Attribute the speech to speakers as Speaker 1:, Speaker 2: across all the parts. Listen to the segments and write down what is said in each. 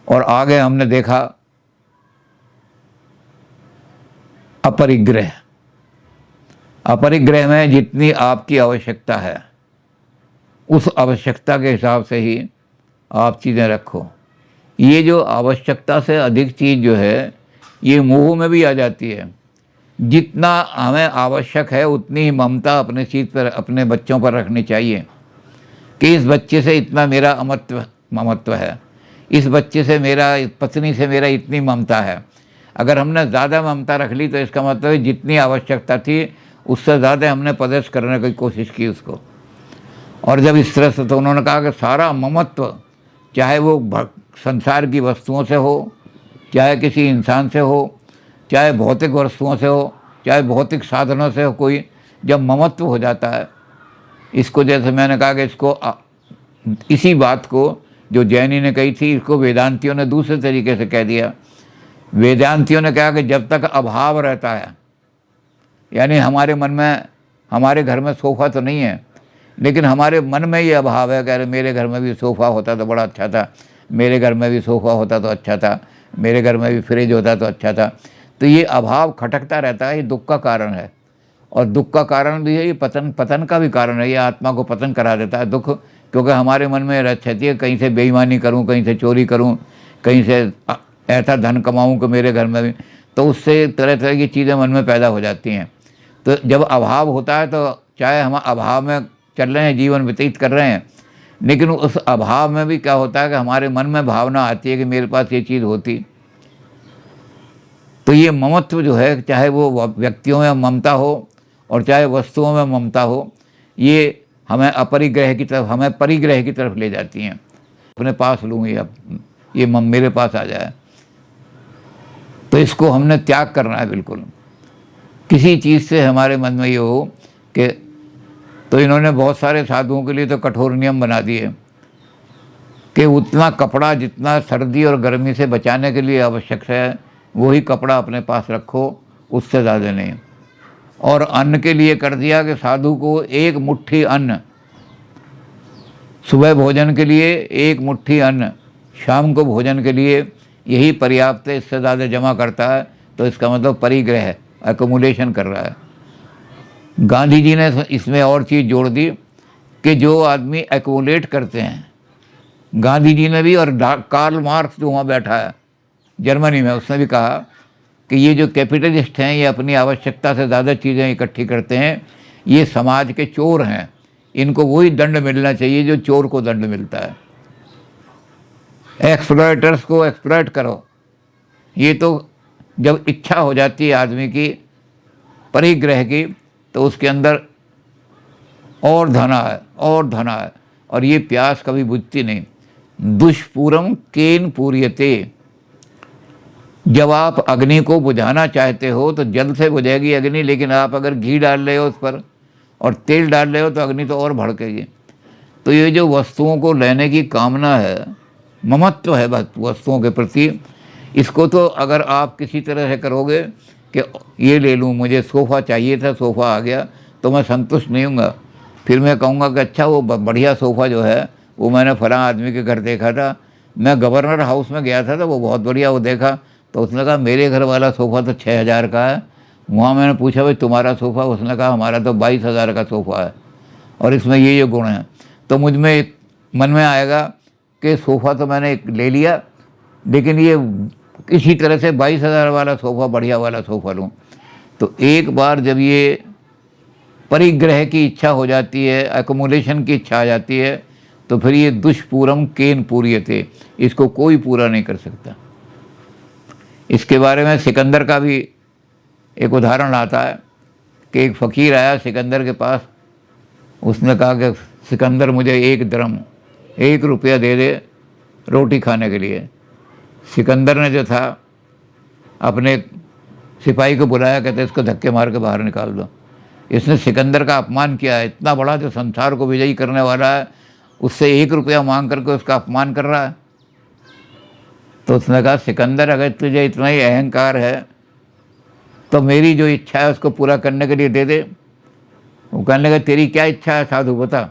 Speaker 1: और आगे हमने देखा अपरिग्रह। अपरिग्रह में जितनी आपकी आवश्यकता है उस आवश्यकता के हिसाब से ही आप चीज़ें रखो। ये जो आवश्यकता से अधिक चीज़ जो है ये मोह में भी आ जाती है। जितना हमें आवश्यक है उतनी ही ममता अपने चीज़ पर, अपने बच्चों पर रखनी चाहिए कि इस बच्चे से इतना मेरा ममत्व है, इस बच्चे से मेरा, इस पत्नी से मेरा इतनी ममता है। अगर हमने ज़्यादा ममता रख ली तो इसका मतलब है जितनी आवश्यकता थी उससे ज़्यादा हमने प्रदर्श करने की कोशिश की उसको। और जब इस तरह से, तो उन्होंने कहा कि सारा ममत्व, चाहे वो संसार की वस्तुओं से हो, चाहे किसी इंसान से हो, चाहे भौतिक वस्तुओं से हो, चाहे भौतिक साधनों से हो, कोई जब ममत्व हो जाता है, इसको जैसे मैंने कहा कि इसको इसी बात को जो जैनी ने कही थी, इसको वेदांतियों ने दूसरे तरीके से कह दिया। वेदांतियों ने कहा कि जब तक अभाव रहता है, यानी हमारे मन में, हमारे घर में सोफ़ा तो नहीं है लेकिन हमारे मन में ये अभाव है, कह रहे मेरे घर में भी सोफ़ा होता तो बड़ा अच्छा था, मेरे घर में भी सोफ़ा होता तो अच्छा था, मेरे घर में भी फ्रिज होता तो अच्छा था। तो ये अभाव खटकता रहता है, ये दुख का कारण है। और दुख का कारण भी है ये, पतन का भी कारण है। ये आत्मा को पतन करा देता है दुख, क्योंकि हमारे मन में रच रहती है कहीं से बेईमानी करूं, कहीं से चोरी करूं, कहीं से ऐसा धन कमाऊं कि मेरे घर में भी, तो उससे तरह तरह की चीज़ें मन में पैदा हो जाती हैं। तो जब अभाव होता है तो चाहे हम अभाव में चल रहे हैं, जीवन व्यतीत कर रहे हैं, लेकिन उस अभाव में भी क्या होता है कि हमारे मन में भावना आती है कि मेरे पास ये चीज़ होती। तो ये ममत्व जो है, चाहे वो व्यक्तियों में ममता हो और चाहे वस्तुओं में ममता हो, ये हमें अपरिग्रह की तरफ, हमें परिग्रह की तरफ ले जाती हैं। अपने पास लूँ ये मेरे पास आ जाए, तो इसको हमने त्याग करना है बिल्कुल। किसी चीज़ से हमारे मन में ये हो कि, तो इन्होंने बहुत सारे साधुओं के लिए तो कठोर नियम बना दिए कि उतना कपड़ा जितना सर्दी और गर्मी से बचाने के लिए आवश्यक है वही कपड़ा अपने पास रखो, उससे ज़्यादा नहीं। और अन्न के लिए कर दिया कि साधु को एक मुट्ठी अन्न, सुबह भोजन के लिए एक मुट्ठी अन्न, शाम को भोजन के लिए यही पर्याप्त है, इससे ज़्यादा जमा करता है तो इसका मतलब परिग्रह है, एक्युमुलेशन कर रहा है। गांधी जी ने इसमें और चीज़ जोड़ दी कि जो आदमी एक्युमुलेट करते हैं, गांधी जी ने भी, और कार्ल मार्क्स जो वहाँ बैठा है जर्मनी में, उसने भी कहा कि ये जो कैपिटलिस्ट हैं ये अपनी आवश्यकता से ज़्यादा चीज़ें इकट्ठी करते हैं, ये समाज के चोर हैं, इनको वही दंड मिलना चाहिए जो चोर को दंड मिलता है। एक्सप्लॉयटर्स को एक्सप्लॉयट करो। ये तो जब इच्छा हो जाती है आदमी की परिग्रह की, तो उसके अंदर और धना है, और धना है, और ये प्यास कभी बुझती नहीं। दुष्पूरम केन पूर्यते। जब आप अग्नि को बुझाना चाहते हो तो जल से बुझेगी अग्नि, लेकिन आप अगर घी डाल रहे हो उस पर और तेल डाल रहे हो तो अग्नि तो और भड़केगी। तो ये जो वस्तुओं को लेने की कामना है, ममत्व है वस्तुओं के प्रति, इसको तो अगर आप किसी तरह से करोगे कि ये ले लूँ, मुझे सोफ़ा चाहिए था, सोफ़ा आ गया, तो मैं संतुष्ट नहीं हूँगा। फिर मैं कहूँगा कि अच्छा वो बढ़िया सोफ़ा जो है वो मैंने फलां आदमी के घर देखा था, मैं गवर्नर हाउस में गया था तो वो बहुत बढ़िया वो देखा, तो उसने कहा मेरे घर वाला सोफ़ा तो 6,000 का है। वहाँ मैंने पूछा भाई तुम्हारा सोफ़ा, उसने कहा हमारा तो 22,000 का सोफ़ा है और इसमें ये गुण हैं। तो मुझ में एक मन में आएगा कि सोफ़ा तो मैंने एक ले लिया, लेकिन ये किसी तरह से 22,000 वाला सोफ़ा, बढ़िया वाला सोफ़ा लूँ। तो एक बार जब ये परिग्रह की इच्छा हो जाती है, एक्युमुलेशन की इच्छा आ जाती है, तो फिर ये दुष्पूरम केन पूर्यते, इसको कोई पूरा नहीं कर सकता। इसके बारे में सिकंदर का भी एक उदाहरण आता है कि एक फ़कीर आया सिकंदर के पास, उसने कहा कि सिकंदर मुझे 1 दिरहम, 1 रुपया दे दे रोटी खाने के लिए। सिकंदर ने जो था अपने सिपाही को बुलाया, कहते इसको धक्के मार के बाहर निकाल दो। इसने सिकंदर का अपमान किया है, इतना बड़ा जो संसार को विजयी करने वाला है उससे 1 रुपया मांग करके उसका अपमान कर रहा है। तो उसने कहा सिकंदर अगर तुझे इतना ही अहंकार है तो मेरी जो इच्छा है उसको पूरा करने के लिए दे दे। वो कहने लगा तेरी क्या इच्छा है साधु बता,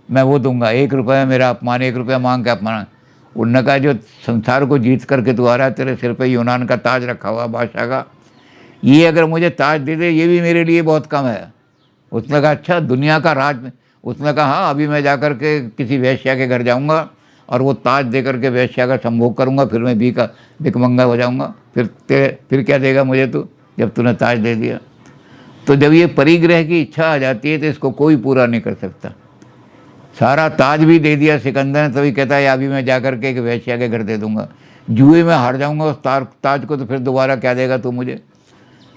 Speaker 1: मैं वो दूंगा, 1 रुपया मेरा अपमान, 1 रुपया मांग के अपमान। उन्होंने कहा जो संसार को जीत करके तू आ रहा है, तेरे सिर पे यूनान का ताज रखा हुआ बादशाह का, ये अगर मुझे ताज दे दे ये भी मेरे लिए बहुत कम है। उसने कहा अच्छा दुनिया का राज में? उसने कहा हाँ, अभी मैं जा कर के किसी वेश्या के घर जाऊंगा और वो ताज दे करके वेश्या का संभोग करूंगा, फिर मैं भिकमंगा हो जाऊंगा, फिर क्या देगा मुझे तू जब तूने ताज दे दिया। तो जब ये परिग्रह की इच्छा आ जाती है तो इसको कोई पूरा नहीं कर सकता। सारा ताज भी दे दिया सिकंदर ने, तभी कहता है अभी मैं जा कर के एक वेश्या के घर दे दूंगा। जुए में हार जाऊंगा उस ताज को, तो फिर दोबारा क्या देगा तू मुझे?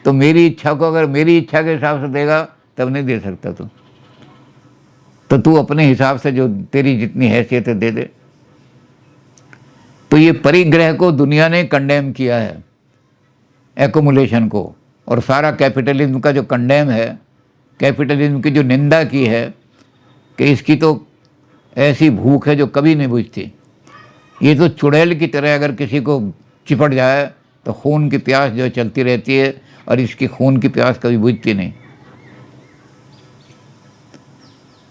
Speaker 1: तो मेरी इच्छा को अगर मेरी इच्छा के हिसाब से देगा तब नहीं दे सकता तू, तो तू अपने हिसाब से जो तेरी जितनी हैसियत है दे दे। तो ये परिग्रह को दुनिया ने कंडेम किया है, एकोमुलेशन को, और सारा कैपिटलिज्म का जो कंडेम है, कैपिटलिज्म की जो निंदा की है कि इसकी तो ऐसी भूख है जो कभी नहीं बुझती, ये तो चुड़ैल की तरह अगर किसी को चिपट जाए तो खून की प्यास जो चलती रहती है, और इसकी खून की प्यास कभी बुझती नहीं।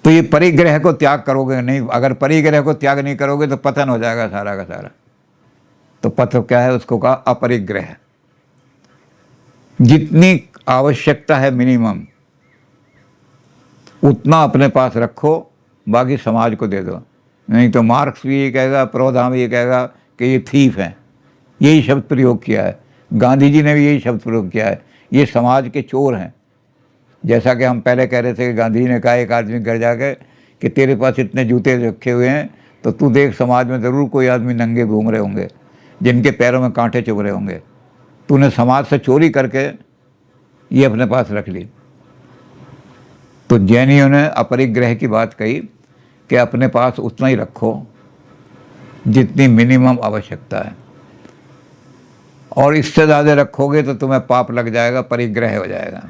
Speaker 1: तो ये परिग्रह को त्याग करोगे नहीं, अगर परिग्रह को त्याग नहीं करोगे तो पतन हो जाएगा सारा का सारा। तो पथ क्या है, उसको कहा अपरिग्रह। जितनी आवश्यकता है मिनिमम उतना अपने पास रखो, बाकी समाज को दे दो। नहीं तो मार्क्स भी ये कहेगा, प्रोधा भी ये कहेगा कि ये थीफ हैं, यही शब्द प्रयोग किया है। गांधी जी ने भी यही शब्द प्रयोग किया है, ये समाज के चोर हैं। जैसा कि हम पहले कह रहे थे कि गांधी जी ने कहा एक आदमी घर जाकर कि तेरे पास इतने जूते रखे हुए हैं तो तू देख समाज में ज़रूर कोई आदमी नंगे घूम रहे होंगे जिनके पैरों में कांटे चुभ रहे होंगे। तूने समाज से चोरी करके ये अपने पास रख ली। तो जैनियों ने अपरिग्रह की बात कही कि अपने पास उतना ही रखो जितनी मिनिमम आवश्यकता है, और इससे ज़्यादा रखोगे तो तुम्हें पाप लग जाएगा, परिग्रह हो जाएगा।